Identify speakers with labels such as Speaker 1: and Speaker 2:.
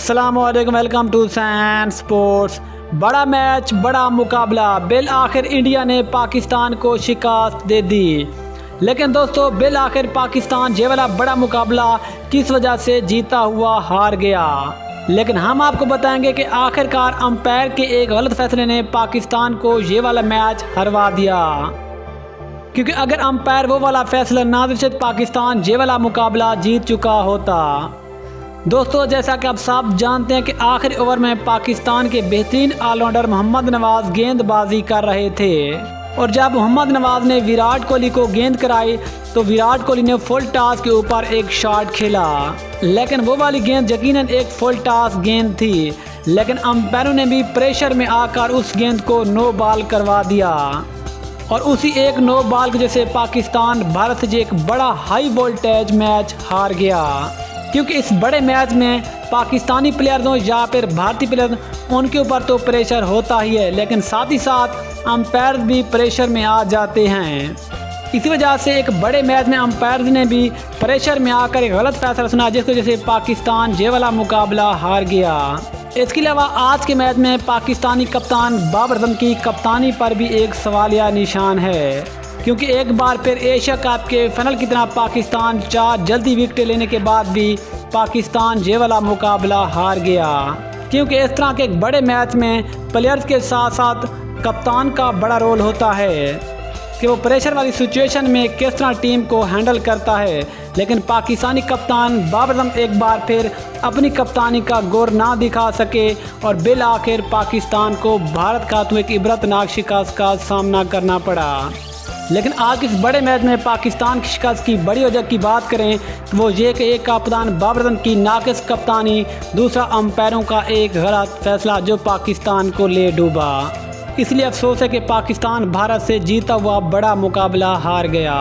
Speaker 1: अस्सलाम वालेकुम, welcome to San sports. बड़ा मैच, बड़ा मुकाबला, बिल आखिर इंडिया ने पाकिस्तान को शिकस्त दे दी। लेकिन दोस्तों, बिल आखिर पाकिस्तान ये वाला बड़ा मुकाबला किस वजह से जीता हुआ हार गया। लेकिन हम आपको बताएंगे कि आखिरकार अंपायर के एक गलत फैसले ने पाकिस्तान को ये वाला मैच हरवा दिया। क्योंकि अगर अंपायर वो वाला फैसला ना दे तो पाकिस्तान ये वाला मुकाबला जीत चुका होता। दोस्तों, जैसा कि आप सब जानते हैं कि आखिरी ओवर में पाकिस्तान के बेहतरीन ऑलराउंडर मोहम्मद नवाज गेंदबाजी कर रहे थे और जब मोहम्मद नवाज ने विराट कोहली को गेंद कराई तो विराट कोहली ने फुल टॉस के ऊपर एक शॉट खेला। लेकिन वो वाली गेंद यकीनन एक फुल टॉस गेंद थी, लेकिन अंपायरों ने भी प्रेशर में आकर उस गेंद को नो बॉल करवा दिया और उसी एक नो बॉल की वजह से पाकिस्तान भारत से एक बड़ा हाई वोल्टेज मैच हार गया। क्योंकि इस बड़े मैच में पाकिस्तानी प्लेयर्स हो या फिर भारतीय प्लेयर्स, उनके ऊपर तो प्रेशर होता ही है, लेकिन साथ ही साथ अंपायर भी प्रेशर में आ जाते हैं। इसी वजह से एक बड़े मैच में अंपायर ने भी प्रेशर में आकर एक गलत फैसला सुना, जिसकी वजह से पाकिस्तान ये वाला मुकाबला हार गया। इसके अलावा आज के मैच में पाकिस्तानी कप्तान बाबर आजम की कप्तानी पर भी एक सवालिया निशान है। क्योंकि एक बार फिर एशिया कप के फाइनल की तरह पाकिस्तान 4 जल्दी विकेटें लेने के बाद भी पाकिस्तान ये वाला मुकाबला हार गया। क्योंकि इस तरह के एक बड़े मैच में प्लेयर्स के साथ साथ कप्तान का बड़ा रोल होता है कि वो प्रेशर वाली सिचुएशन में किस तरह टीम को हैंडल करता है। लेकिन पाकिस्तानी कप्तान बाबर आजम एक बार फिर अपनी कप्तानी का गौर ना दिखा सके और बिल आखिर पाकिस्तान को भारत का तो एक इबरतनाक शिकस्त का सामना करना पड़ा। लेकिन आज इस बड़े मैच में पाकिस्तान की शिकस्त की बड़ी वजह की बात करें तो वो ये कि एक कप्तान बाबर आजम की नाकिस कप्तानी, दूसरा अंपायरों का एक गलत फैसला जो पाकिस्तान को ले डूबा। इसलिए अफसोस है कि पाकिस्तान भारत से जीता हुआ बड़ा मुकाबला हार गया।